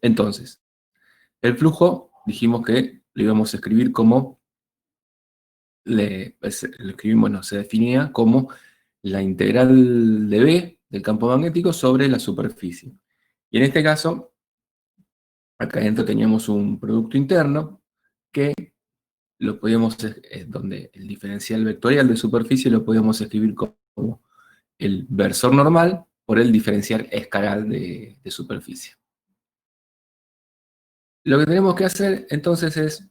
Entonces, el flujo dijimos que lo íbamos a escribir como, lo escribimos, no, se definía como la integral de B del campo magnético sobre la superficie. Y en este caso, acá adentro teníamos un producto interno que lo podíamos, donde el diferencial vectorial de superficie lo podíamos escribir como el versor normal por el diferencial escalar de superficie. Lo que tenemos que hacer entonces es,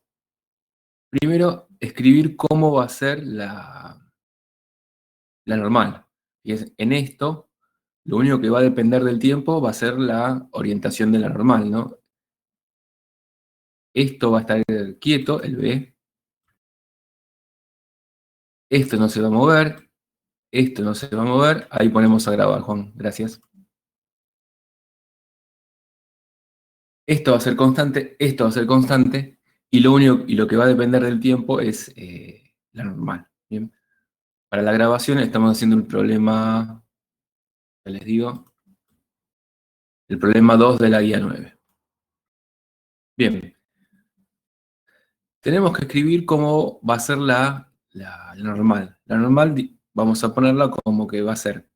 primero, escribir cómo va a ser la normal. Y en esto, lo único que va a depender del tiempo va a ser la orientación de la normal, ¿no? Esto va a estar quieto, el B. Esto no se va a mover. Esto no se va a mover. Ahí ponemos a grabar, Juan. Gracias. Esto va a ser constante, esto va a ser constante. Y lo único, y lo que va a depender del tiempo es la normal. ¿Bien? Para la grabación estamos haciendo el problema, ya les digo, el problema 2 de la guía 9. Bien, tenemos que escribir cómo va a ser la normal. La normal vamos a ponerla como que va a ser,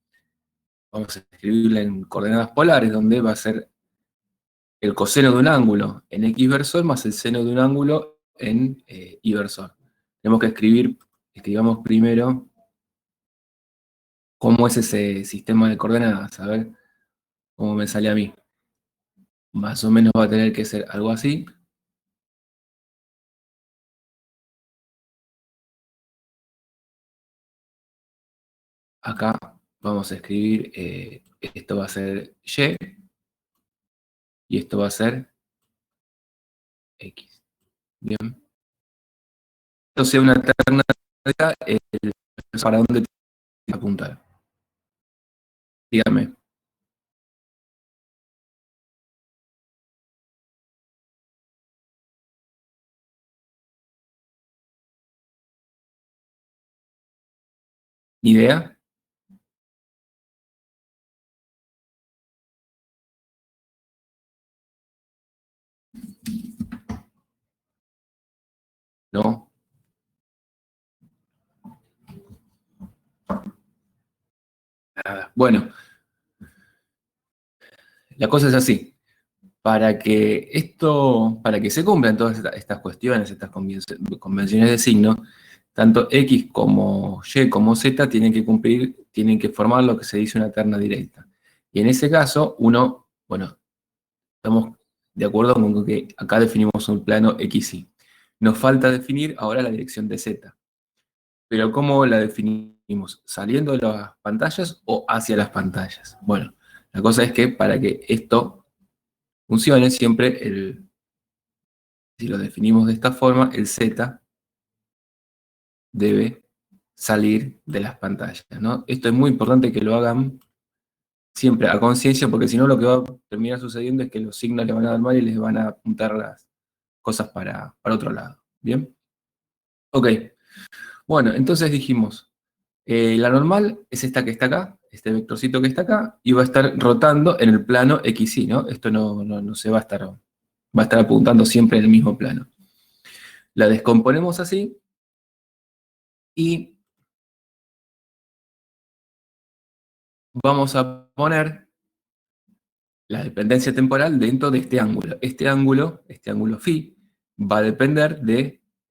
vamos a escribirla en coordenadas polares, donde va a ser el coseno de un ángulo en X versor más el seno de un ángulo en Y versor. Tenemos que escribamos primero cómo es ese sistema de coordenadas, a ver cómo me sale a mí. Más o menos va a tener que ser algo así. Acá vamos a escribir, esto va a ser Y y esto va a ser X. Bien. Esto sea una terna para dónde tiene que apuntar. Dígame. ¿Idea? ¿No? Nada. Bueno, la cosa es así. Para que se cumplan todas estas cuestiones, estas convenciones de signo, tanto X como Y como Z tienen que formar lo que se dice una terna directa. Y en ese caso, bueno, estamos de acuerdo con que acá definimos un plano XY. Nos falta definir ahora la dirección de Z. Pero ¿cómo la definimos? ¿Saliendo de las pantallas o hacia las pantallas? Bueno, la cosa es que para que esto funcione, siempre si lo definimos de esta forma, el Z debe salir de las pantallas, ¿no? Esto es muy importante que lo hagan siempre a conciencia, porque si no lo que va a terminar sucediendo es que los signos le van a dar mal y les van a apuntar las cosas para otro lado. ¿Bien? Ok. Bueno, entonces dijimos, la normal es esta que está acá, este vectorcito que está acá, y va a estar rotando en el plano XY, ¿no? Esto no se va a estar apuntando siempre en el mismo plano. La descomponemos así y vamos a poner la dependencia temporal dentro de este ángulo. Este ángulo phi, va a depender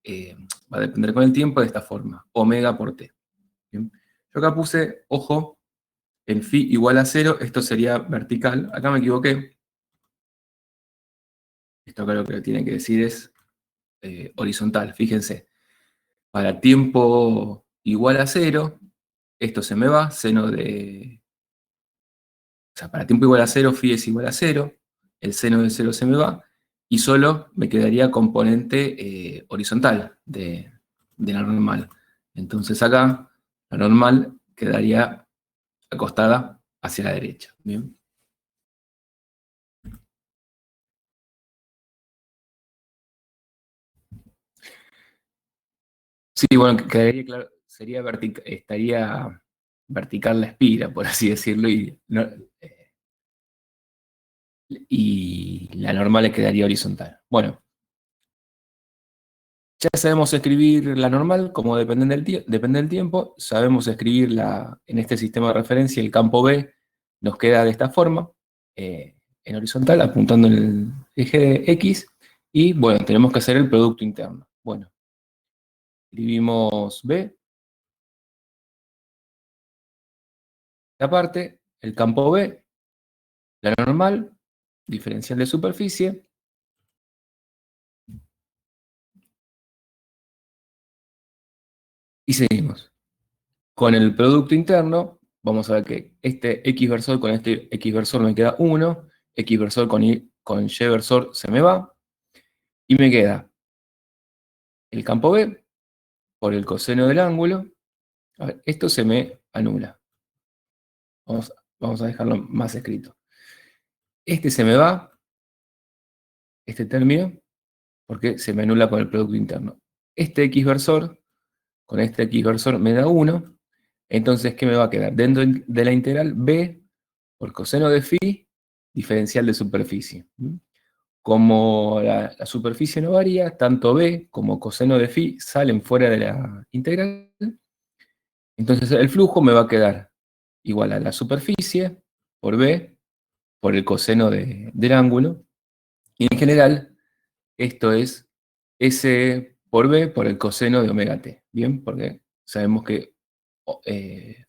eh, va a depender con el tiempo de esta forma, omega por t. ¿Bien? Yo acá puse, ojo, en phi igual a 0, esto sería vertical. Acá me equivoqué. Esto acá lo que tiene que decir es horizontal. Fíjense, para tiempo igual a 0, esto se me va, o sea, para tiempo igual a 0, phi es igual a 0, el seno de 0 se me va, y solo me quedaría componente horizontal de la normal. Entonces acá, la normal quedaría acostada hacia la derecha. ¿Bien? Sí, bueno, quedaría claro, estaría vertical la espira, por así decirlo, y la normal le quedaría horizontal. Bueno, ya sabemos escribir la normal, como depende del tiempo. Sabemos escribir en este sistema de referencia el campo B nos queda de esta forma, en horizontal, apuntando en el eje de X. Y bueno, tenemos que hacer el producto interno. Bueno, escribimos B, la parte, el campo B, la normal, diferencial de superficie, y seguimos. Con el producto interno, vamos a ver que este X versor con este X versor me queda 1, X versor con Y versor se me va, y me queda el campo B por el coseno del ángulo. A ver, esto se me anula. Vamos a dejarlo más escrito. Este se me va, este término, porque se me anula con el producto interno. Este X versor con este X versor me da 1. Entonces, ¿qué me va a quedar? Dentro de la integral B por coseno de phi, diferencial de superficie. Como la superficie no varía, tanto B como coseno de phi salen fuera de la integral. Entonces el flujo me va a quedar igual a la superficie por B por el coseno del ángulo. Y en general, esto es S por B por el coseno de omega t. Bien, porque sabemos que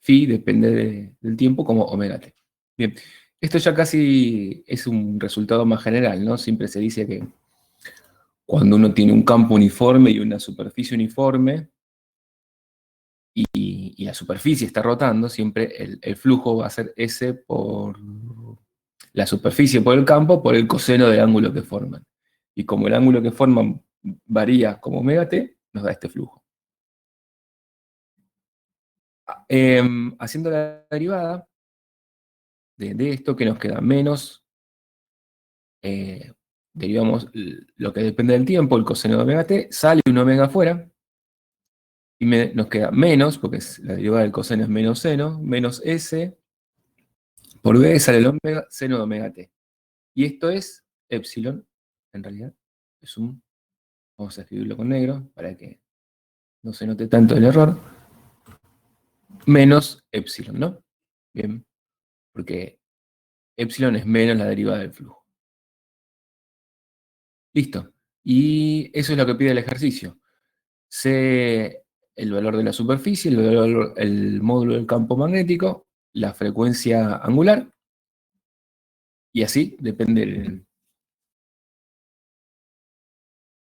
phi depende del tiempo como omega t. Bien, esto ya casi es un resultado más general, ¿no? Siempre se dice que cuando uno tiene un campo uniforme y una superficie uniforme y la superficie está rotando, siempre el flujo va a ser S por la superficie por el campo por el coseno del ángulo que forman. Y como el ángulo que forman varía como omega t, nos da este flujo. Haciendo la derivada de esto, que nos queda menos, eh, derivamos lo que depende del tiempo, el coseno de omega t, sale un omega afuera, y nos queda menos, porque la derivada del coseno es menos seno, menos s, por b sale el omega, seno de omega t. Y esto es epsilon, en realidad, es vamos a escribirlo con negro, para que no se note tanto el error, menos epsilon, ¿no? Bien, porque epsilon es menos la derivada del flujo. Listo. Y eso es lo que pide el ejercicio. Sé el valor de la superficie, el módulo del campo magnético, la frecuencia angular, y así depende.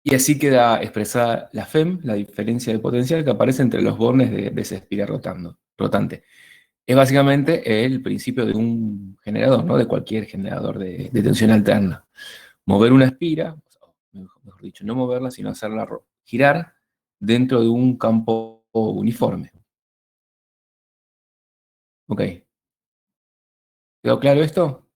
Y así queda expresada la FEM, la diferencia de potencial que aparece entre los bornes de esa espiral rotante. Es básicamente el principio de un generador, ¿no? De cualquier generador de tensión alterna. Mover una espira, mejor dicho, no moverla, sino hacerla girar dentro de un campo uniforme. Ok, ¿quedó claro esto?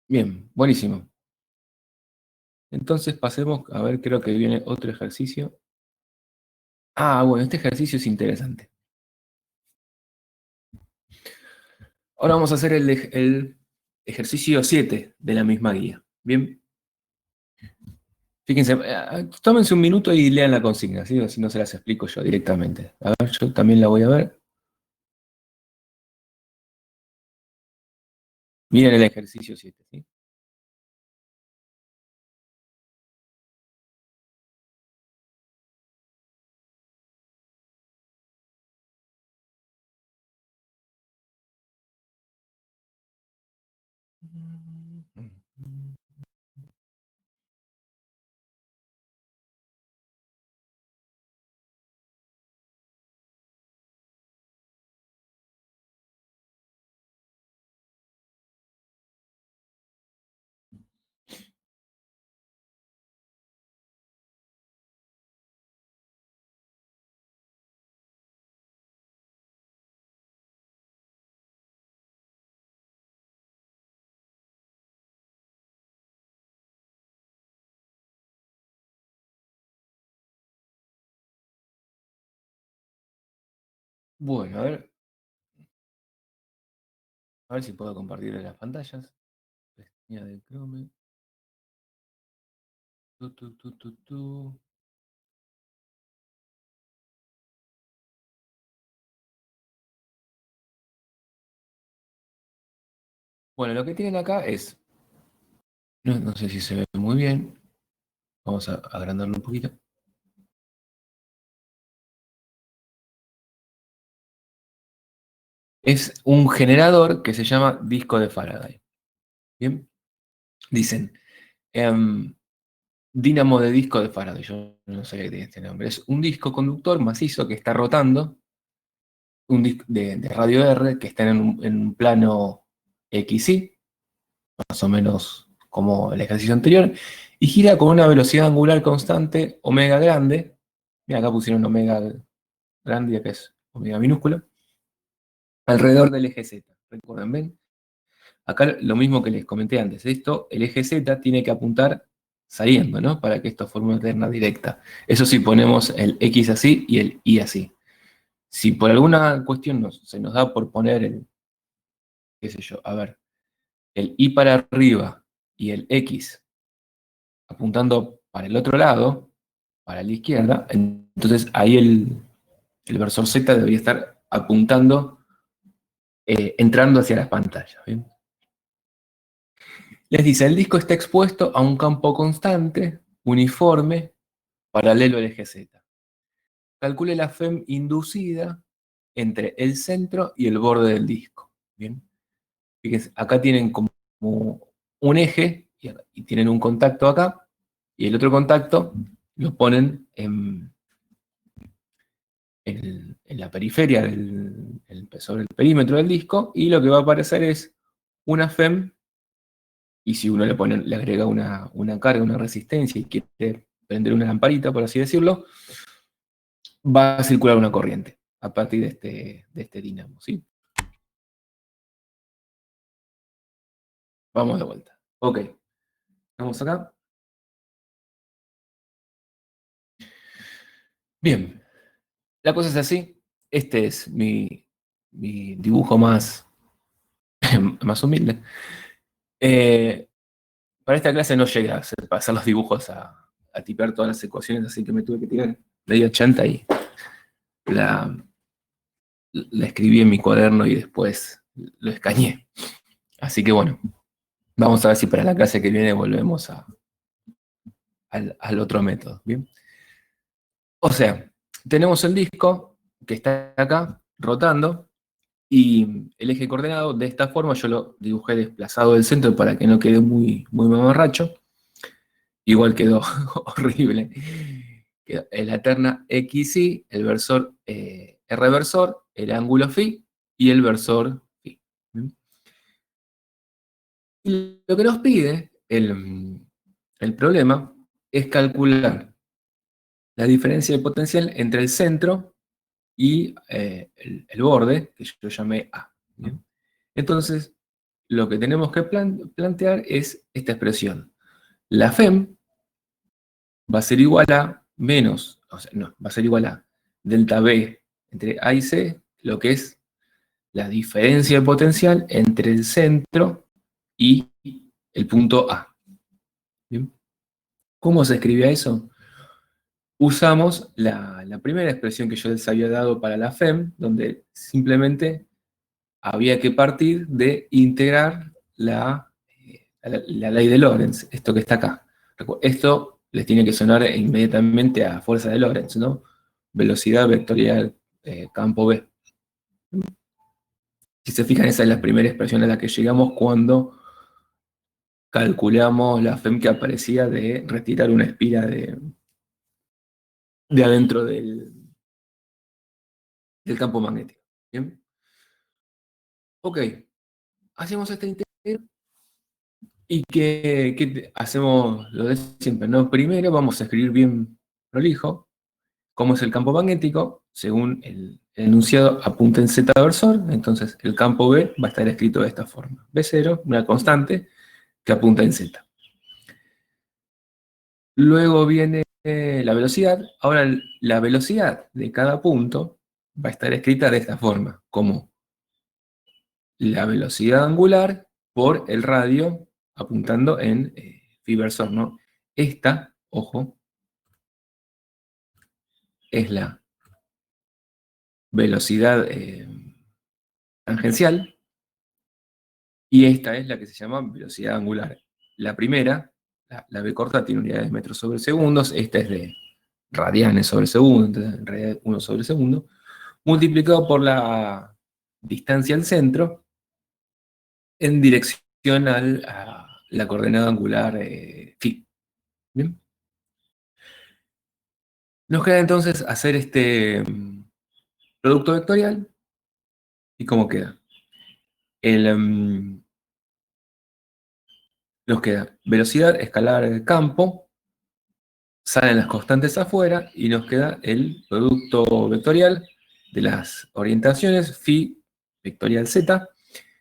Bien, buenísimo. Entonces pasemos, a ver, creo que viene otro ejercicio. Ah, bueno, este ejercicio es interesante. Ahora vamos a hacer el ejercicio 7 de la misma guía. Bien, fíjense, tómense un minuto y lean la consigna, ¿sí? Si no se las explico yo directamente. A ver, yo también la voy a ver. Miren el ejercicio 7, ¿sí? Bueno, a ver. A ver si puedo compartir las pantallas. Pestaña de Chrome. Tu, tu, tu, tu, tu. Bueno, lo que tienen acá es, no sé si se ve muy bien, vamos a agrandarlo un poquito. Es un generador que se llama disco de Faraday. Bien, dicen, dínamo de disco de Faraday, yo no sabía que tenía este nombre. Es un disco conductor macizo que está rotando, un disco de radio R que está en un plano XY, más o menos como el ejercicio anterior, y gira con una velocidad angular constante, omega grande. Mira, acá pusieron omega grande y acá es omega minúsculo, alrededor del eje Z. Recuerden, ¿ven? Acá lo mismo que les comenté antes. Esto, el eje Z tiene que apuntar saliendo, ¿no? Para que esto forme una terna directa. Eso sí ponemos el X así y el Y así. Si por alguna cuestión se nos da por poner el, qué sé yo, a ver, el Y para arriba y el X apuntando para el otro lado, para la izquierda, entonces ahí el versor Z debería estar apuntando, entrando hacia las pantallas. ¿Bien? Les dice, el disco está expuesto a un campo constante, uniforme, paralelo al eje Z. Calcule la FEM inducida entre el centro y el borde del disco. ¿Bien? Fíjense, acá tienen como un eje y tienen un contacto acá, y el otro contacto lo ponen en la periferia sobre el perímetro del disco, y lo que va a aparecer es una FEM, y si uno le agrega una carga, una resistencia, y quiere prender una lamparita, por así decirlo, va a circular una corriente a partir de este dinamo, ¿sí? Vamos de vuelta. Ok, vamos acá. Bien, la cosa es así. Este es mi dibujo más humilde. Eh, para esta clase no llegué a pasar los dibujos a tipear todas las ecuaciones, así que me tuve que tirar media chanta y la, la escribí en mi cuaderno y después lo escaneé. Así que bueno, vamos a ver si para la clase que viene volvemos al otro método. ¿Bien? O sea, tenemos el disco que está acá rotando y el eje coordenado de esta forma yo lo dibujé desplazado del centro para que no quede muy mamarracho. Igual quedó horrible. Quedó en la terna XY, el versor R-versor, el ángulo phi y el versor phi. Y lo que nos pide el problema es calcular la diferencia de potencial entre el centro y el borde, que yo llamé A. ¿Bien? Entonces, lo que tenemos que plantear es esta expresión. La FEM va a ser igual a menos, o sea, no, va a ser igual a delta B entre A y C, lo que es la diferencia de potencial entre el centro y el punto A. ¿Bien? ¿Cómo se escribía eso? Usamos la primera expresión que yo les había dado para la FEM, donde simplemente había que partir de integrar la ley de Lorentz, esto que está acá. Esto les tiene que sonar inmediatamente a fuerza de Lorentz, ¿no? Velocidad vectorial, campo B. Si se fijan, esa es la primera expresión a la que llegamos cuando calculamos la FEM que aparecía de retirar una espira de adentro del campo magnético. ¿Bien? Ok, hacemos esta integral y ¿qué hacemos lo de siempre, ¿no? Primero vamos a escribir bien prolijo cómo es el campo magnético, según el enunciado apunta en Z versor, entonces el campo B va a estar escrito de esta forma. B0, una constante que apunta en Z. Luego viene la velocidad. Ahora la velocidad de cada punto va a estar escrita de esta forma, como la velocidad angular por el radio apuntando en phi versor, ¿no? Esta, ojo, es la velocidad tangencial y esta es la que se llama velocidad angular. La primera, la B corta, tiene unidades de metros sobre segundos, esta es de radianes sobre segundo, entonces en realidad 1 sobre segundo, multiplicado por la distancia al centro en dirección a la coordenada angular phi. ¿Bien? Nos queda entonces hacer este producto vectorial. ¿Y cómo queda? Nos queda velocidad escalar del campo, salen las constantes afuera y nos queda el producto vectorial de las orientaciones phi vectorial z.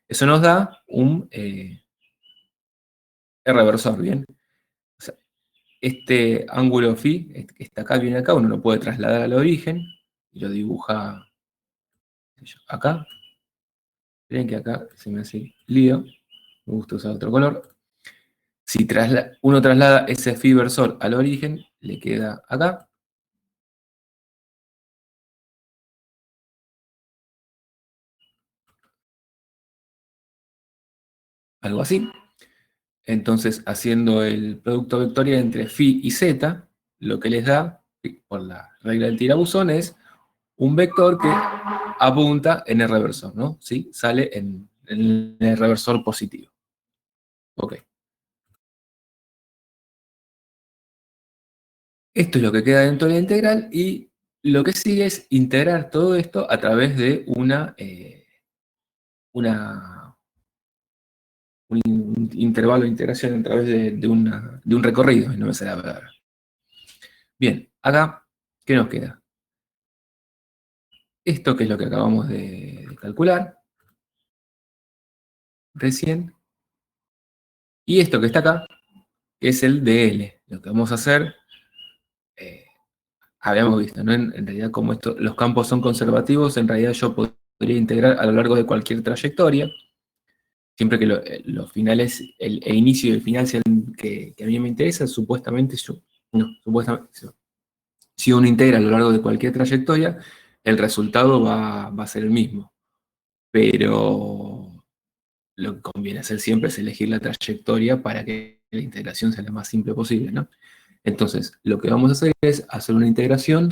Eso nos da un reversor, ¿bien? O sea, este ángulo phi, que está acá, viene acá, uno lo puede trasladar al origen y lo dibuja acá. Miren que acá se me hace lío, me gusta usar otro color. Si uno traslada ese phi versor al origen, le queda acá. Algo así. Entonces, haciendo el producto vectorial entre phi y z, lo que les da, por la regla del tirabuzón, es un vector que apunta en el reversor, ¿no? ¿Sí? Sale en el reversor positivo. Ok. Esto es lo que queda dentro de la integral y lo que sigue es integrar todo esto a través de un intervalo de integración a través de un recorrido, no me sale la palabra. Bien, acá, ¿qué nos queda? Esto que es lo que acabamos de calcular recién, y esto que está acá, que es el dl. Lo que vamos a hacer, eh, habíamos visto, ¿no? En realidad, como los campos son conservativos, en realidad yo podría integrar a lo largo de cualquier trayectoria, siempre que los finales, el inicio y el final sean que a mí me interesa, supuestamente, si uno integra a lo largo de cualquier trayectoria, el resultado va a ser el mismo. Pero lo que conviene hacer siempre es elegir la trayectoria para que la integración sea la más simple posible, ¿no? Entonces, lo que vamos a hacer es hacer una integración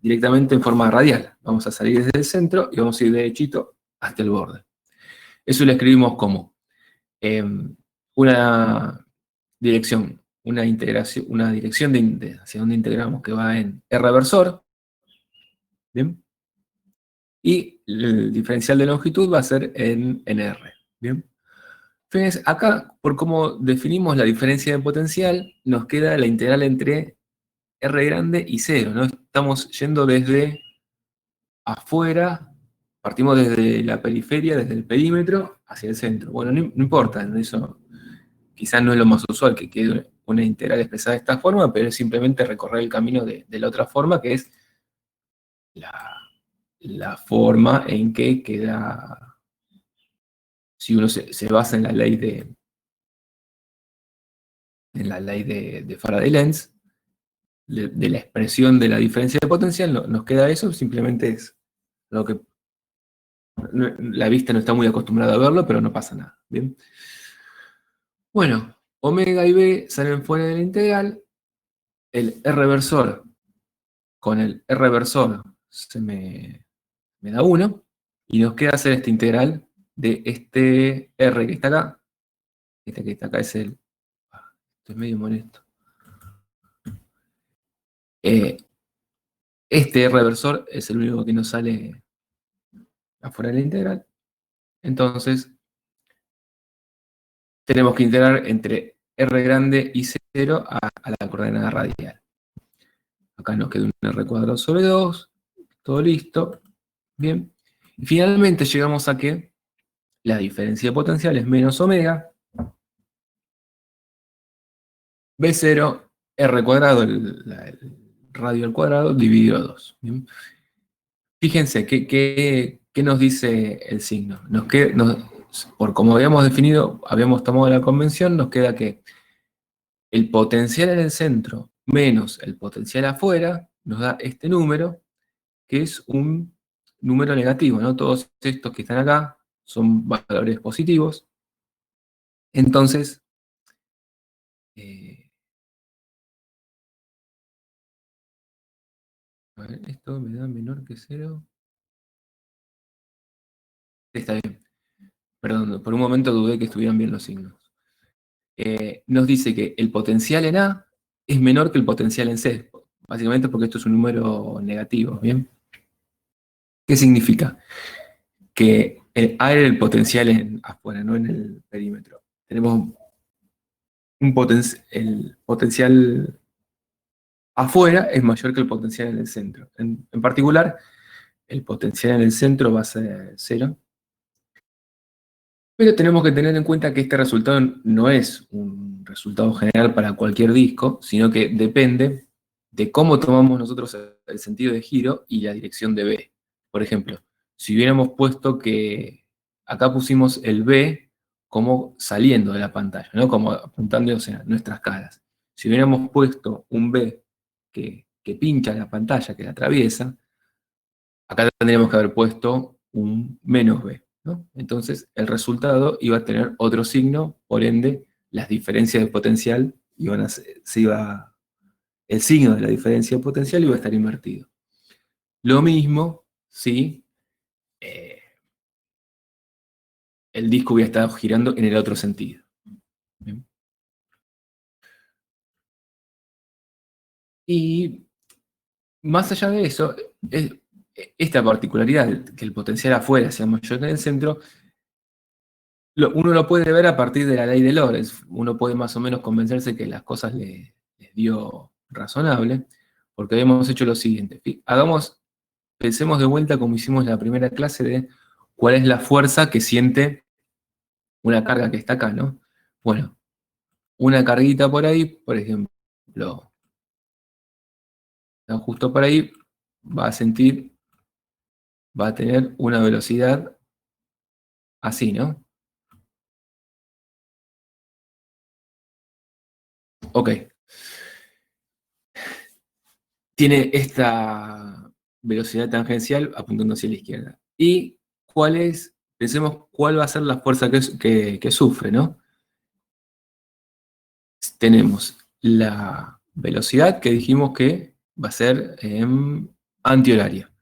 directamente en forma radial. Vamos a salir desde el centro y vamos a ir derechito hasta el borde. Eso lo escribimos como una dirección, una integración, una dirección hacia donde integramos que va en R reversor, ¿bien? Y el diferencial de longitud va a ser en R, ¿bien? Fíjense, acá, por cómo definimos la diferencia de potencial, nos queda la integral entre R grande y 0, ¿no? Estamos yendo desde afuera, partimos desde la periferia, desde el perímetro, hacia el centro. Bueno, no importa, eso quizás no es lo más usual que quede una integral expresada de esta forma, pero es simplemente recorrer el camino de la otra forma, que es la forma en que queda, si uno se basa en la ley de Faraday-Lenz, de la expresión de la diferencia de potencial, nos queda eso, simplemente es lo que la vista no está muy acostumbrada a verlo, pero no pasa nada. ¿Bien? Bueno, omega y b salen fuera de la integral, el R reversor con el R reversor me da 1, y nos queda hacer esta integral de este R que está acá, este que está acá es esto es medio molesto. Este R reversor es el único que nos sale afuera de la integral, entonces tenemos que integrar entre R grande y 0 a la coordenada radial. Acá nos queda un R cuadrado sobre 2, todo listo. Bien. Y finalmente llegamos a que la diferencia de potencial es menos omega, B0, R cuadrado, el radio al cuadrado, dividido a 2. Bien. Fíjense qué ¿qué nos dice el signo? Por como habíamos definido, habíamos tomado la convención, nos queda que el potencial en el centro menos el potencial afuera nos da este número, que es un número negativo, ¿no? Todos estos que están acá son valores positivos. Entonces, eh, a ver, esto me da menor que cero. Está bien. Perdón, por un momento dudé que estuvieran bien los signos. Nos dice que el potencial en A es menor que el potencial en C, básicamente porque esto es un número negativo, ¿bien? ¿Qué significa? Que A era el potencial en afuera, no en el perímetro. Tenemos el potencial afuera es mayor que el potencial en el centro. En particular, el potencial en el centro va a ser cero. Pero tenemos que tener en cuenta que este resultado no es un resultado general para cualquier disco, sino que depende de cómo tomamos nosotros el sentido de giro y la dirección de B. Por ejemplo, si hubiéramos puesto que acá pusimos el B como saliendo de la pantalla, ¿no? Como apuntando hacia nuestras caras. Si hubiéramos puesto un B que pincha la pantalla, que la atraviesa, acá tendríamos que haber puesto un menos B, ¿no? Entonces el resultado iba a tener otro signo, por ende las diferencias de potencial iban a ser, el signo de la diferencia de potencial iba a estar invertido. Lo mismo si eh, el disco hubiera estado girando en el otro sentido. ¿Bien? Y más allá de eso, esta particularidad, que el potencial afuera sea mayor que en el centro, uno lo puede ver a partir de la ley de Lorentz. Uno puede más o menos convencerse que las cosas les dio razonable, porque habíamos hecho lo siguiente. Pensemos de vuelta como hicimos en la primera clase de cuál es la fuerza que siente una carga que está acá, ¿no? Bueno, una carguita por ahí, por ejemplo, justo por ahí, va a sentir, va a tener una velocidad así, ¿no? Ok, tiene esta velocidad tangencial apuntando hacia la izquierda. ¿Y pensemos cuál va a ser la fuerza que sufre, ¿no? Tenemos la velocidad que dijimos que va a ser antihoraria.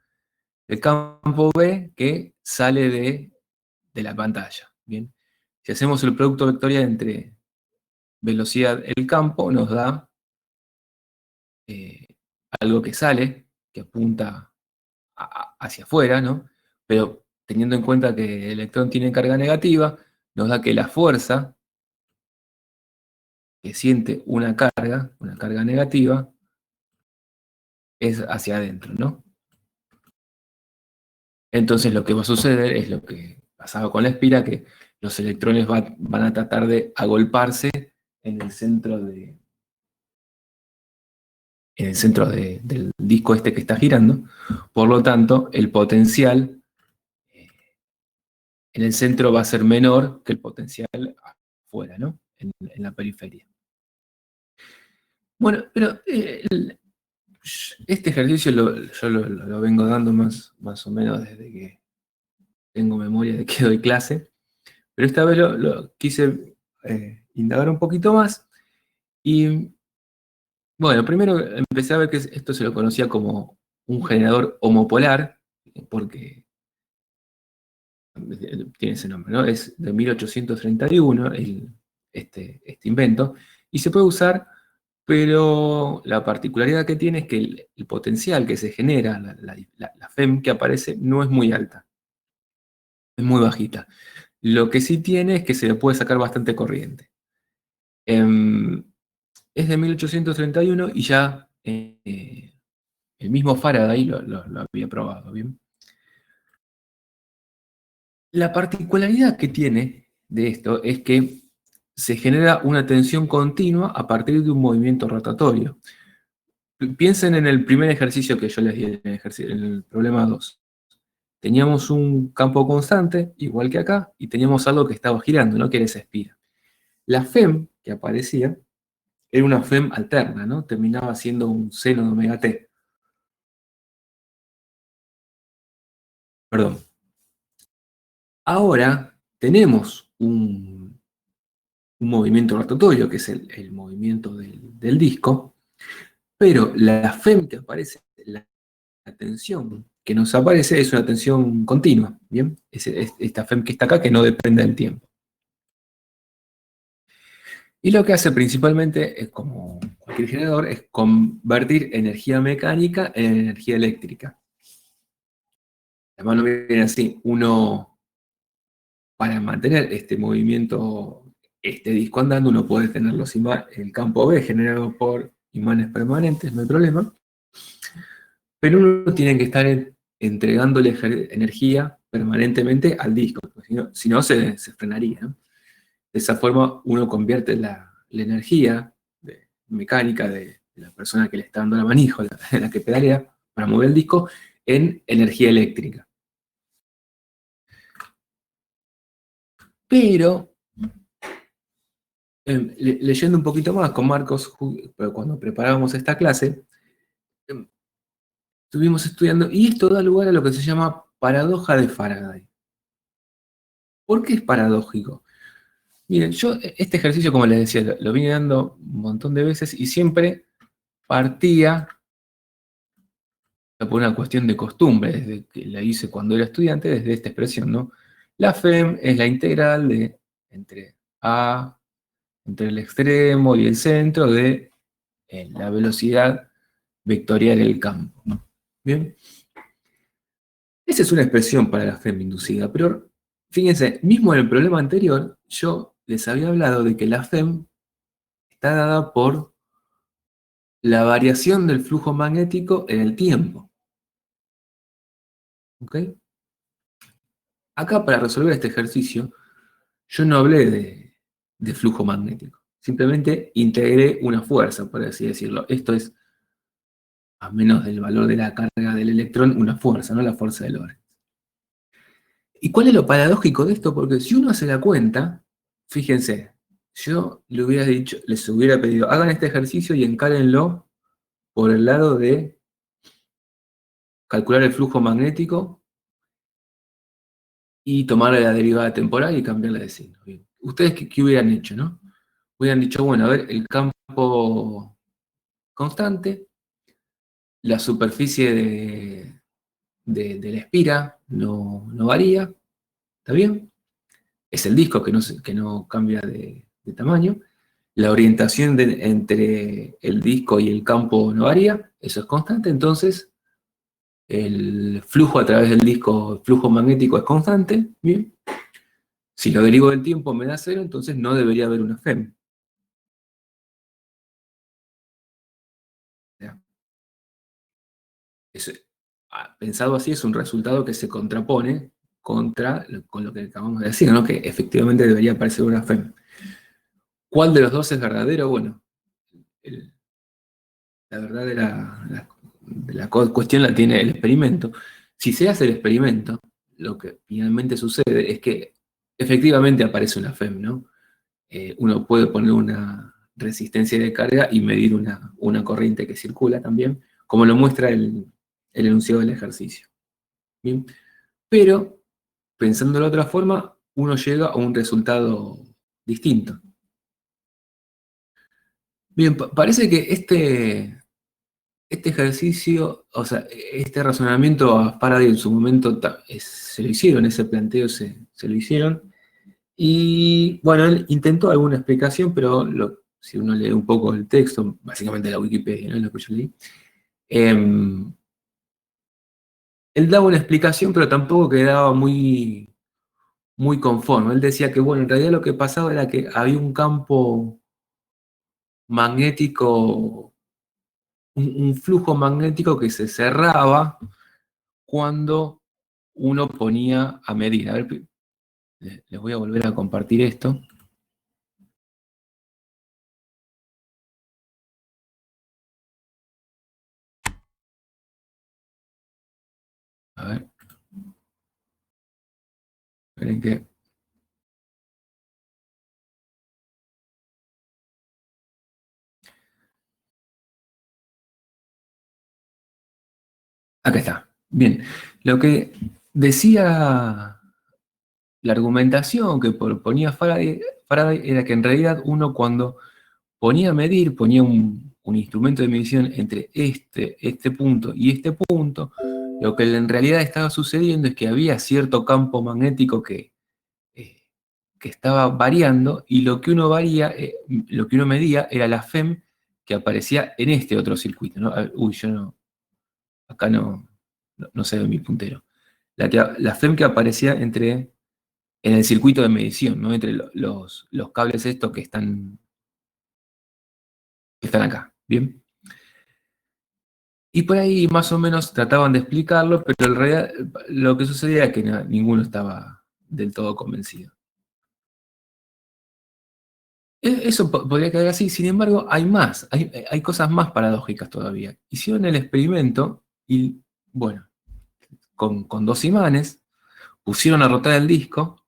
El campo B que sale de la pantalla. Bien. Si hacemos el producto vectorial entre velocidad el campo, nos da eh, algo que sale, que apunta hacia afuera, ¿no? Pero teniendo en cuenta que el electrón tiene carga negativa, nos da que la fuerza que siente una carga negativa, es hacia adentro, ¿no? Entonces lo que va a suceder es lo que pasaba con la espira, que los electrones van a tratar de agolparse en el centro del disco este que está girando. Por lo tanto, el potencial en el centro va a ser menor que el potencial afuera, ¿no? En la periferia. Bueno, pero este ejercicio yo lo vengo dando más o menos desde que tengo memoria de que doy clase, pero esta vez lo quise indagar un poquito más y, bueno, primero empecé a ver que esto se lo conocía como un generador homopolar, porque tiene ese nombre, ¿no? Es de 1831 este invento, y se puede usar, pero la particularidad que tiene es que el potencial que se genera, la FEM que aparece, no es muy alta, es muy bajita. Lo que sí tiene es que se le puede sacar bastante corriente. Em, es de 1831 y ya el mismo Faraday lo había probado, ¿bien? La particularidad que tiene de esto es que se genera una tensión continua a partir de un movimiento rotatorio. Piensen en el primer ejercicio que yo les di, en el problema 2. teníamos un campo constante, igual que acá, y teníamos algo que estaba girando, ¿no? Que era esa espira. La FEM que aparecía era una FEM alterna, ¿no? Terminaba siendo un seno de omega t. Perdón. Ahora tenemos un movimiento rotatorio, que es el movimiento del disco, pero la FEM que aparece, la tensión que nos aparece es una tensión continua, ¿bien? Es esta FEM que está acá que no depende del tiempo. Y lo que hace principalmente, es como cualquier generador, es convertir energía mecánica en energía eléctrica. La mano viene así, uno, para mantener este movimiento, este disco andando, uno puede tener el campo B generado por imanes permanentes, no hay problema, pero uno tiene que estar entregándole energía permanentemente al disco, porque si no se frenaría, ¿no? De esa forma uno convierte la energía mecánica de la persona que le está dando la manija, la que pedalea para mover el disco, en energía eléctrica. Pero, leyendo un poquito más con Marcos, cuando preparábamos esta clase, estuvimos estudiando, y esto da lugar a lo que se llama paradoja de Faraday. ¿Por qué es paradójico? Miren, yo este ejercicio, como les decía, lo vine dando un montón de veces y siempre partía por una cuestión de costumbre, desde que la hice cuando era estudiante, desde esta expresión, ¿no? La FEM es la integral entre A, entre el extremo y el centro de la velocidad vectorial del campo. ¿Bien? Esa es una expresión para la FEM inducida, pero fíjense, mismo en el problema anterior, yo les había hablado de que la FEM está dada por la variación del flujo magnético en el tiempo. ¿Ok? Acá, para resolver este ejercicio, yo no hablé de flujo magnético. Simplemente integré una fuerza, por así decirlo. Esto es, a menos del valor de la carga del electrón, una fuerza, no la fuerza de Lorentz. ¿Y cuál es lo paradójico de esto? Porque si uno hace la cuenta, fíjense, yo les hubiera pedido, hagan este ejercicio y encárenlo por el lado de calcular el flujo magnético y tomarle la derivada temporal y cambiarla de signo. Bien. ¿Ustedes qué hubieran hecho, no? Hubieran dicho, bueno, a ver, el campo constante, la superficie de la espira no varía, ¿está bien? Es el disco que no cambia de tamaño. La orientación entre el disco y el campo no varía, eso es constante, entonces el flujo a través del disco, el flujo magnético es constante, ¿bien? Si lo derivo del tiempo me da cero, entonces no debería haber una FEM. Eso, pensado así, es un resultado que se contrapone con lo que acabamos de decir, ¿no? Que efectivamente debería aparecer una FEM. ¿Cuál de los dos es verdadero? Bueno, el- la verdad de la cuestión la tiene el experimento. Si se hace el experimento, lo que finalmente sucede es que efectivamente aparece una FEM, ¿no? Uno puede poner una resistencia de carga y medir una corriente que circula también, como lo muestra el enunciado del ejercicio. ¿Bien? Pero, pensando de otra forma, uno llega a un resultado distinto. Bien, parece que este ejercicio, o sea, este razonamiento a Faraday en su momento se lo hicieron, ese planteo se lo hicieron, y bueno, él intentó alguna explicación, pero si uno lee un poco el texto, básicamente la Wikipedia, ¿no? Lo que yo leí, él daba una explicación, pero tampoco quedaba muy conforme. Él decía que, bueno, en realidad lo que pasaba era que había un campo magnético, un flujo magnético que se cerraba cuando uno ponía a medir. A ver, les voy a volver a compartir esto. A ver. Miren que acá está. Bien, lo que decía la argumentación que proponía Faraday era que en realidad uno cuando ponía a medir, ponía un instrumento de medición entre este punto y este punto, lo que en realidad estaba sucediendo es que había cierto campo magnético eh, que estaba variando y lo que uno medía era la FEM que aparecía en este otro circuito, ¿no? Uy, yo no, acá no se ve mi puntero. La FEM que aparecía en el circuito de medición, ¿no? Entre los cables estos que están acá, ¿bien? Y por ahí más o menos trataban de explicarlo, pero en realidad lo que sucedía es que ninguno estaba del todo convencido. Eso podría quedar así, sin embargo, hay más, hay cosas más paradójicas todavía. Hicieron el experimento y, bueno, con dos imanes, pusieron a rotar el disco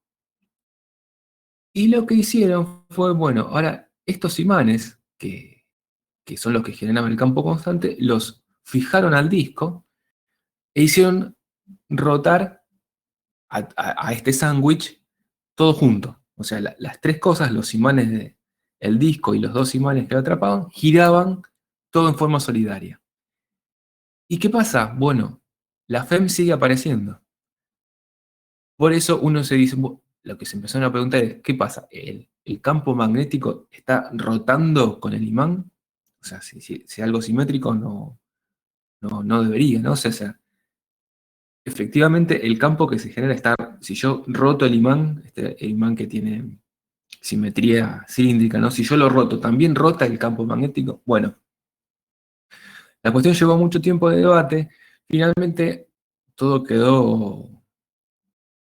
y lo que hicieron fue, bueno, ahora estos imanes, que son los que generaban el campo constante, los fijaron al disco e hicieron rotar a este sándwich todo junto. O sea, las tres cosas, los imanes del disco y los dos imanes que lo atrapaban, giraban todo en forma solidaria. ¿Y qué pasa? Bueno, la FEM sigue apareciendo. Por eso uno se dice, lo que se empezaron a preguntar es, ¿qué pasa? ¿El campo magnético está rotando con el imán? O sea, si algo simétrico no debería, ¿no? O sea, efectivamente el campo que se genera está, si yo roto el imán, el imán que tiene simetría cilíndrica, ¿no? Si yo lo roto, ¿también rota el campo magnético? Bueno, la cuestión llevó mucho tiempo de debate, finalmente todo quedó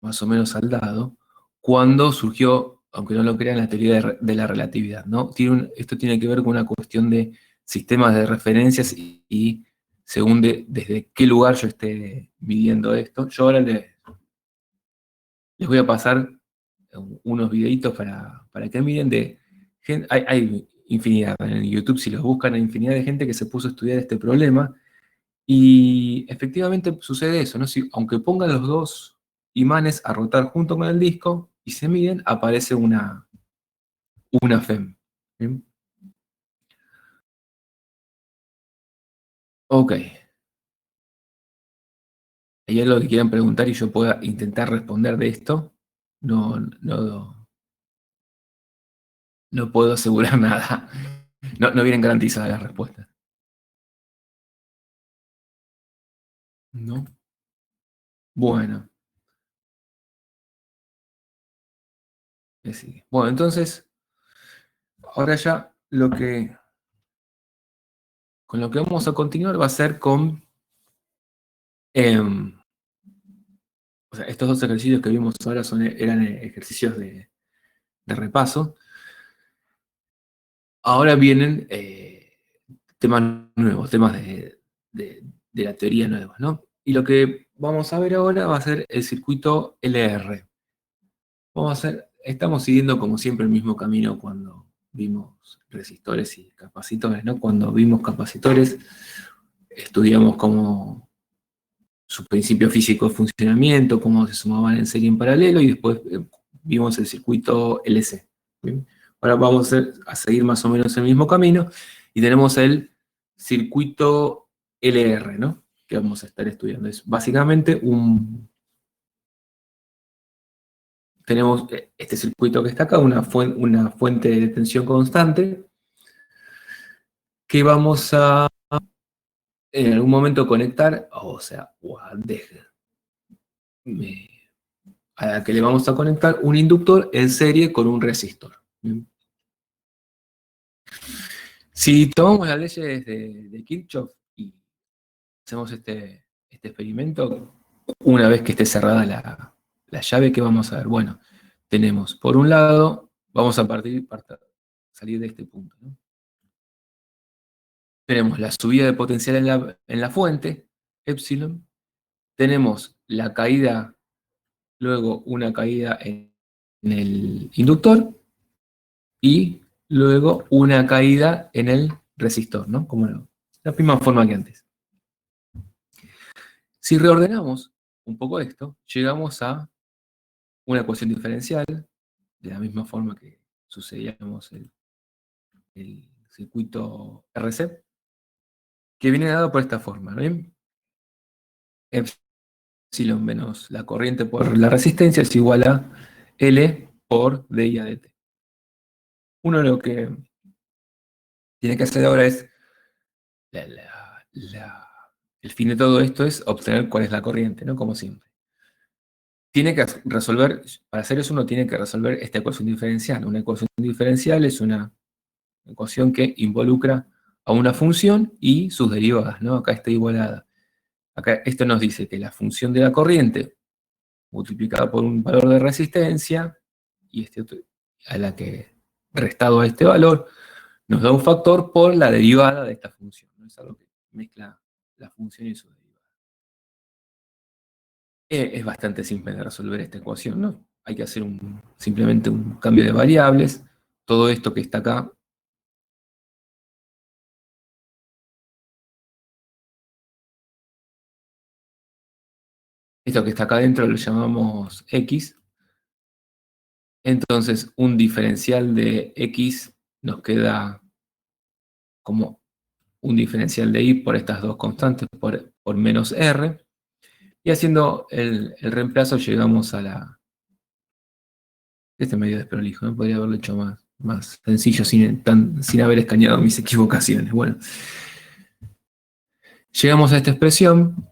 más o menos saldado cuando surgió, aunque no lo crean, la teoría de la relatividad, ¿no? Esto tiene que ver con una cuestión de sistemas de referencias y según desde qué lugar yo esté midiendo esto. Yo ahora les voy a pasar unos videitos para que miren hay infinidad, en YouTube si los buscan, hay infinidad de gente que se puso a estudiar este problema y efectivamente sucede eso, ¿no? Aunque pongan los dos imanes a rotar junto con el disco y se miden, aparece una FEM. ¿Bien? Ok, ¿hay algo que quieran preguntar y yo pueda intentar responder de esto? No puedo asegurar nada. No vienen garantizadas las respuestas. ¿No? Bueno, sigue. Bueno, entonces, ahora ya con lo que vamos a continuar va a ser em, o sea, estos dos ejercicios que vimos ahora eran ejercicios de repaso. Ahora vienen temas nuevos, temas de la teoría nuevos, ¿no? Y lo que vamos a ver ahora va a ser el circuito LR. Estamos siguiendo como siempre el mismo camino cuando vimos resistores y capacitores, ¿no? Cuando vimos capacitores, estudiamos cómo su principio físico de funcionamiento, cómo se sumaban en serie en paralelo y después vimos el circuito LC. ¿Bien? Ahora vamos a seguir más o menos el mismo camino y tenemos el circuito LR, ¿no? Que vamos a estar estudiando. Es básicamente tenemos este circuito que está acá, una fuente de tensión constante que vamos a en algún momento conectar, o sea, a la que le vamos a conectar un inductor en serie con un resistor. Si tomamos las leyes de Kirchhoff y hacemos este experimento, una vez que esté cerrada la llave, ¿qué vamos a ver? Bueno, tenemos, por un lado, vamos a salir de este punto, ¿no? Tenemos la subida de potencial en la fuente, epsilon, tenemos la caída luego una caída en el inductor y luego una caída en el resistor, ¿no? Como la misma forma que antes. Si reordenamos un poco esto, llegamos a una ecuación diferencial, de la misma forma que sucedíamos el circuito RC, que viene dado por esta forma, ¿no? Epsilon menos la corriente por la resistencia es igual a L por dI a dt. Uno lo que tiene que hacer ahora es, el fin de todo esto es obtener cuál es la corriente, ¿no? Como siempre. Tiene que resolver, para hacer eso uno tiene que resolver esta ecuación diferencial. Una ecuación diferencial es una ecuación que involucra a una función y sus derivadas, ¿no? Acá está igualada. Acá esto nos dice que la función de la corriente multiplicada por un valor de resistencia y a la que restado a este valor nos da un factor por la derivada de esta función, ¿no? Es algo que mezcla la función y sus derivadas. Es bastante simple de resolver esta ecuación, ¿no? Hay que hacer simplemente un cambio de variables. Todo esto que está acá adentro lo llamamos x. Entonces, un diferencial de x nos queda como un diferencial de y por estas dos constantes, por menos r. Y haciendo el reemplazo llegamos a Este es medio desprolijo, ¿no? Podría haberlo hecho más sencillo sin haber escaneado mis equivocaciones. Bueno, llegamos a esta expresión,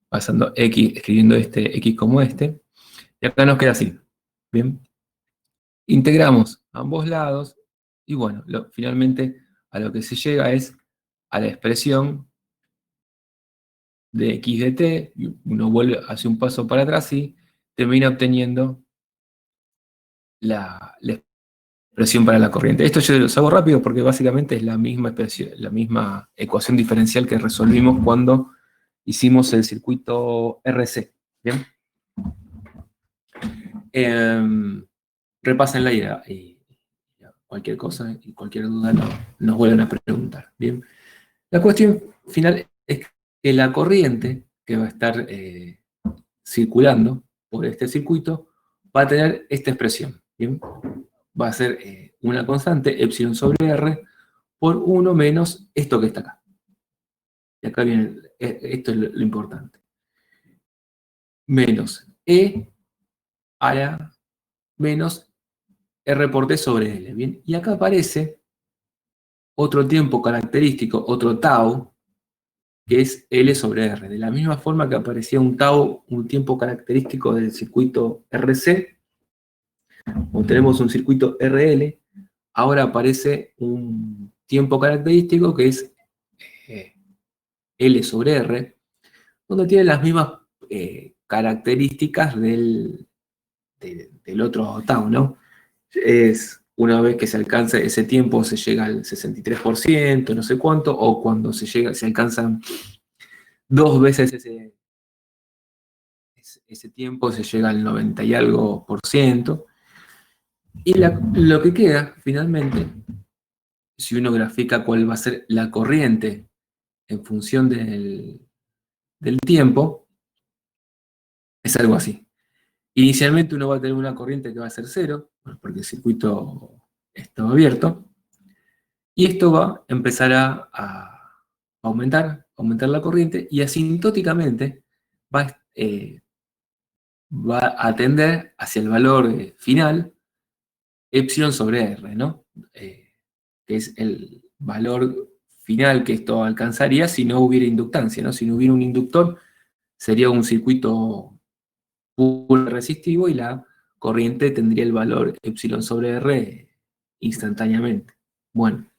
pasando x, escribiendo este x como este, y acá nos queda así. Bien, integramos ambos lados, y bueno, finalmente a lo que se llega es a la expresión de x de t, y uno vuelve, hace un paso para atrás y termina obteniendo la expresión para la corriente. Esto yo los hago rápido porque básicamente es la misma expresión, la misma ecuación diferencial que resolvimos cuando hicimos el circuito RC. ¿Bien? Repásenla y cualquier cosa y cualquier duda nos vuelven a preguntar. ¿Bien? La cuestión final es que la corriente que va a estar circulando por este circuito va a tener esta expresión. ¿Bien? Va a ser una constante, epsilon sobre r, por 1 menos esto que está acá. Y acá viene, esto es lo importante. Menos E a la menos R por T sobre L. ¿Bien? Y acá aparece otro tiempo característico, otro tau, que es L sobre R. De la misma forma que aparecía un tau, un tiempo característico del circuito RC, o tenemos un circuito RL, ahora aparece un tiempo característico que es L sobre R, donde tiene las mismas características del otro tau, ¿no? Es una vez que se alcanza ese tiempo, se llega al 63%, no sé cuánto, o cuando se alcanzan dos veces ese tiempo, se llega al 90 y algo por ciento. Y lo que queda, finalmente, si uno grafica cuál va a ser la corriente en función del tiempo, es algo así. Inicialmente uno va a tener una corriente que va a ser cero, porque el circuito está abierto, y esto va a empezar a aumentar la corriente, y asintóticamente va a tender hacia el valor final, epsilon sobre r, ¿no? Que es el valor final que esto alcanzaría si no hubiera inductancia, ¿no? Si no hubiera un inductor, sería un circuito puro resistivo y la corriente tendría el valor epsilon sobre r instantáneamente. Bueno,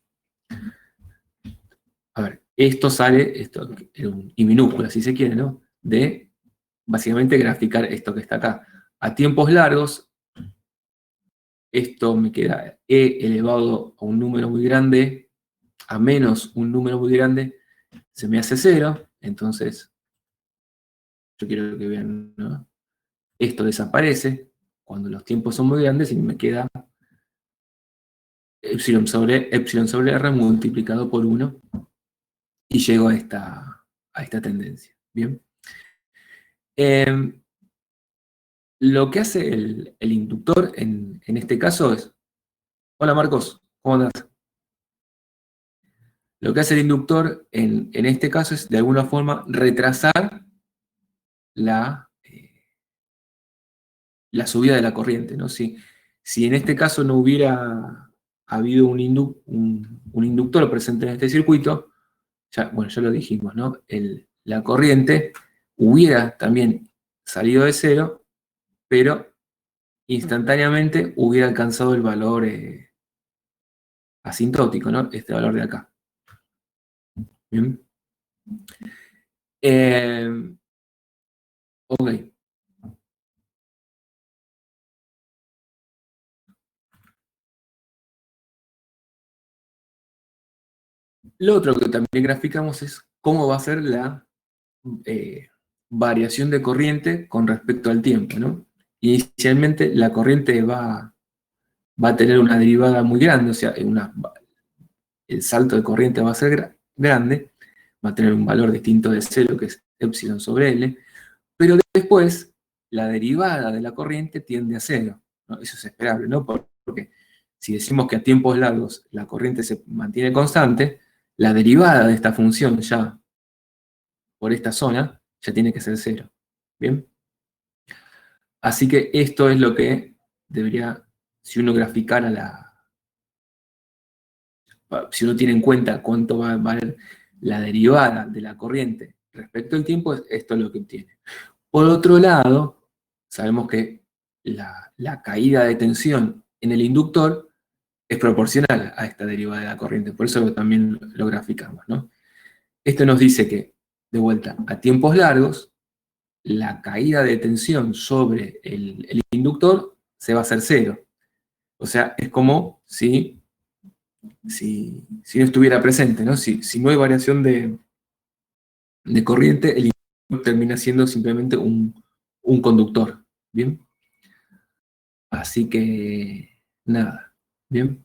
a ver, esto y minúscula si se quiere, ¿no? De básicamente graficar esto que está acá. A tiempos largos, esto me queda e elevado a un número muy grande, a menos un número muy grande, se me hace cero, entonces yo quiero que vean, ¿no? Esto desaparece cuando los tiempos son muy grandes y me queda epsilon sobre R multiplicado por 1 y llego a esta tendencia. Bien. Lo que hace el inductor en este caso es, hola Marcos, ¿cómo andás? Lo que hace el inductor en este caso es de alguna forma retrasar la subida de la corriente, ¿no? Si en este caso no hubiera habido un inductor presente en este circuito, bueno, ya lo dijimos, ¿no? La corriente hubiera también salido de cero, pero instantáneamente hubiera alcanzado el valor asintótico, ¿no? Este valor de acá. ¿Bien? Ok. Lo otro que también graficamos es cómo va a ser la eh, variación de corriente con respecto al tiempo, ¿no? Inicialmente la corriente va a tener una derivada muy grande, o sea, el salto de corriente va a ser grande, va a tener un valor distinto de cero, que es epsilon sobre L, pero después la derivada de la corriente tiende a cero, ¿no? Eso es esperable, ¿no? Porque si decimos que a tiempos largos la corriente se mantiene constante, la derivada de esta función ya por esta zona ya tiene que ser cero. ¿Bien? Así que esto es lo que debería, si uno graficara si uno tiene en cuenta cuánto va a valer la derivada de la corriente respecto al tiempo, esto es lo que obtiene. Por otro lado, sabemos que la caída de tensión en el inductor es proporcional a esta derivada de la corriente, por eso también lo graficamos, ¿no? Esto nos dice que, de vuelta, a tiempos largos, la caída de tensión sobre el inductor se va a hacer cero. O sea, es como si no estuviera presente, ¿no? Si no hay variación de corriente, el inductor termina siendo simplemente un conductor. ¿Bien? Así que, nada. ¿Bien?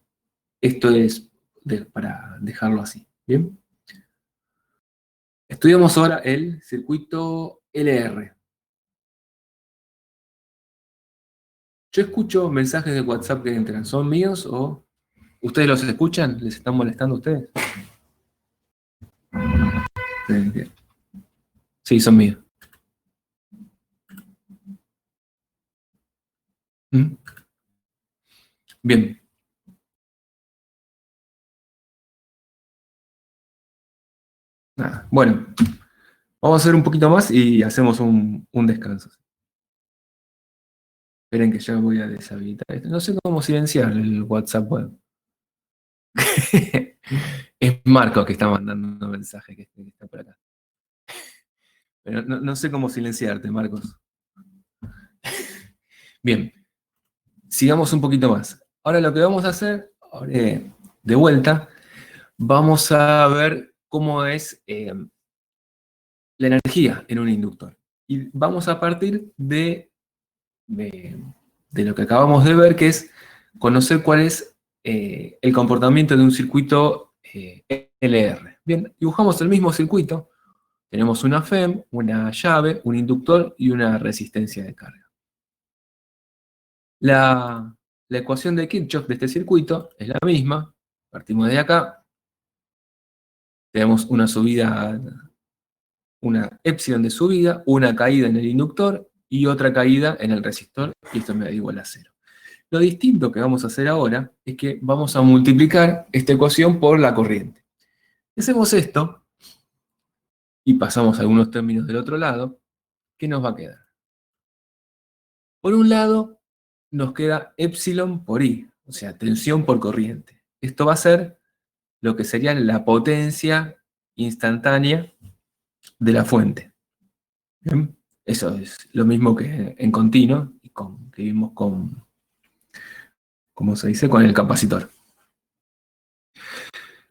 Esto es para dejarlo así. ¿Bien? Estudiamos ahora el circuito LR. Yo escucho mensajes de WhatsApp que entran. ¿Son míos o ustedes los escuchan? ¿Les están molestando a ustedes? Bien. Sí, son míos. ¿Mm? Bien. Nada. Bueno, vamos a hacer un poquito más y hacemos un descanso. Esperen que ya voy a deshabilitar esto. No sé cómo silenciar el WhatsApp web. Es Marco que está mandando un mensaje que está por acá. Pero no sé cómo silenciarte, Marcos. Bien, sigamos un poquito más. Ahora lo que vamos a hacer, de vuelta, vamos a ver cómo es la energía en un inductor. Y vamos a partir de lo que acabamos de ver, que es conocer cuál es el comportamiento de un circuito LR. Bien, dibujamos el mismo circuito. Tenemos una FEM, una llave, un inductor y una resistencia de carga. La ecuación de Kirchhoff de este circuito es la misma. Partimos de acá. Tenemos una subida, una epsilon de subida, una caída en el inductor y otra caída en el resistor, y esto me da igual a cero. Lo distinto que vamos a hacer ahora es que vamos a multiplicar esta ecuación por la corriente. Hacemos esto y pasamos algunos términos del otro lado. ¿Qué nos va a quedar? Por un lado, nos queda epsilon por I, o sea, tensión por corriente. Esto va a ser lo que sería la potencia instantánea de la fuente. ¿Bien? Eso es lo mismo que en continuo y que vimos con, ¿cómo se dice? Con el capacitor.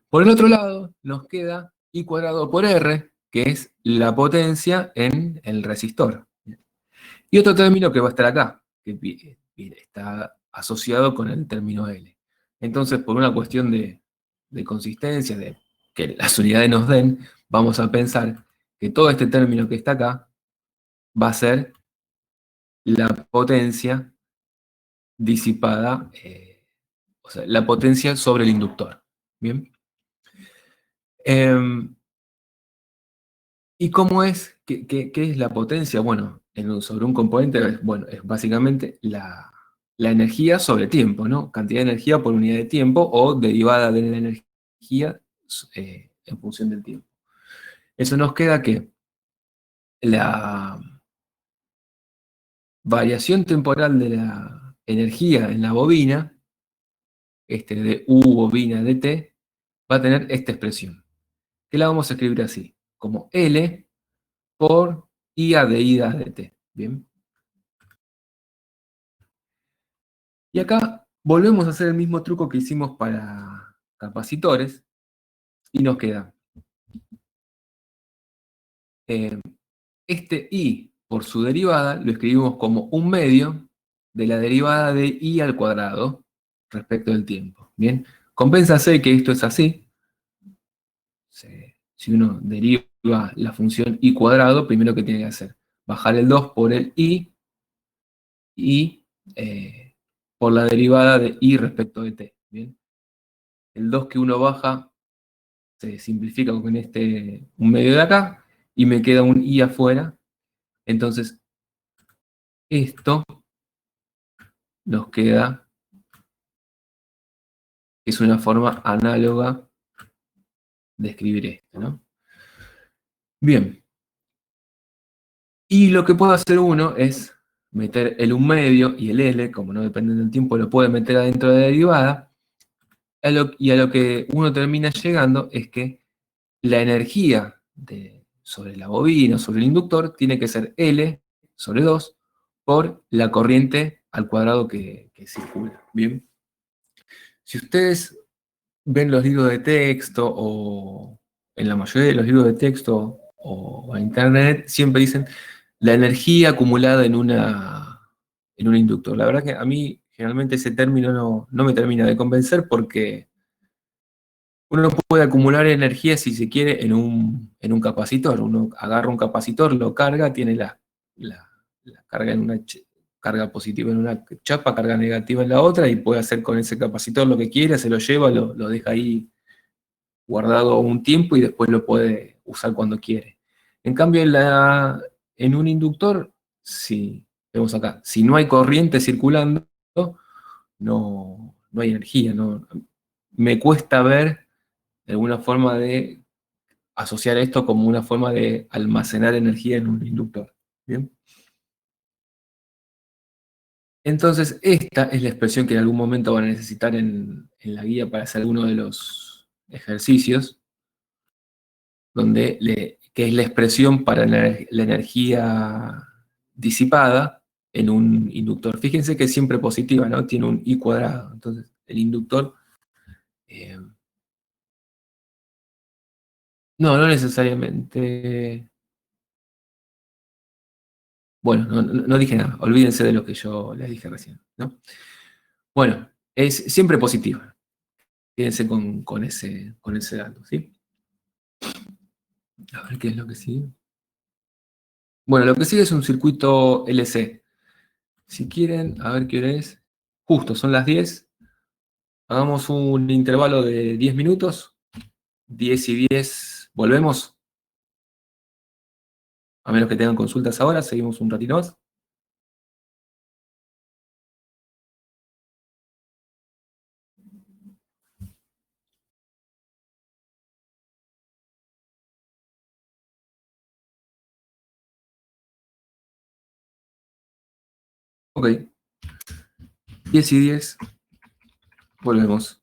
Por el otro lado, nos queda I cuadrado por R, que es la potencia en el resistor. Y otro término que va a estar acá, que está asociado con el término L. Entonces, por una cuestión de consistencia, de que las unidades nos den, vamos a pensar que todo este término que está acá va a ser la potencia disipada, o sea, la potencia sobre el inductor. ¿Bien? Em, ¿Y cómo es? ¿Qué es la potencia? Bueno, sobre un componente, bueno, es básicamente la energía sobre tiempo, ¿no? Cantidad de energía por unidad de tiempo o derivada de la energía en función del tiempo. Eso nos queda que la variación temporal de la energía en la bobina, de U bobina dt, va a tener esta expresión, que la vamos a escribir así, como L por IA de ida dt. ¿Bien? Y acá volvemos a hacer el mismo truco que hicimos para capacitores y nos queda eh, este i por su derivada lo escribimos como un medio de la derivada de i al cuadrado respecto del tiempo. Bien, compénsase que esto es así. Si uno deriva la función i cuadrado, primero que tiene que hacer, bajar el 2 por el i y por la derivada de i respecto de t. Bien, el 2 que uno baja se simplifica con un medio de acá, y me queda un i afuera. Entonces, esto nos queda, es una forma análoga de escribir esto, ¿no? Bien, y lo que puede hacer uno es meter el 1 medio y el L, como no dependen del tiempo, lo puede meter adentro de la derivada, y a lo que uno termina llegando es que la energía sobre la bobina, sobre el inductor, tiene que ser L sobre 2 por la corriente al cuadrado que circula. Bien. Si ustedes ven los libros de texto, o en la mayoría de los libros de texto o en internet, siempre dicen la energía acumulada en un inductor. La verdad que a mí generalmente ese término no me termina de convencer, porque uno puede acumular energía, si se quiere, en un capacitor. Uno agarra un capacitor, lo carga, tiene la carga en carga positiva en una chapa, carga negativa en la otra, y puede hacer con ese capacitor lo que quiera, se lo lleva, lo deja ahí guardado un tiempo y después lo puede usar cuando quiere. En cambio, en un inductor, si vemos acá, si no hay corriente circulando, no hay energía. Me cuesta ver alguna forma de asociar esto como una forma de almacenar energía en un inductor. ¿Bien? Entonces, esta es la expresión que en algún momento van a necesitar en la guía para hacer alguno de los ejercicios, que es la expresión para la energía disipada en un inductor. Fíjense que es siempre positiva, ¿no? Tiene un I cuadrado. Entonces, el inductor, eh, no necesariamente. Bueno, no dije nada, olvídense de lo que yo les dije recién, ¿no? Bueno, es siempre positiva. Quédense con ese dato, ¿sí? A ver qué es lo que sigue. Bueno, lo que sigue es un circuito LC. Si quieren, a ver qué hora es. Justo, son las 10. Hagamos un intervalo de 10 minutos. 10 y 10. Volvemos. A menos que tengan consultas ahora, seguimos un ratito más. Ok. 10 y 10. Volvemos.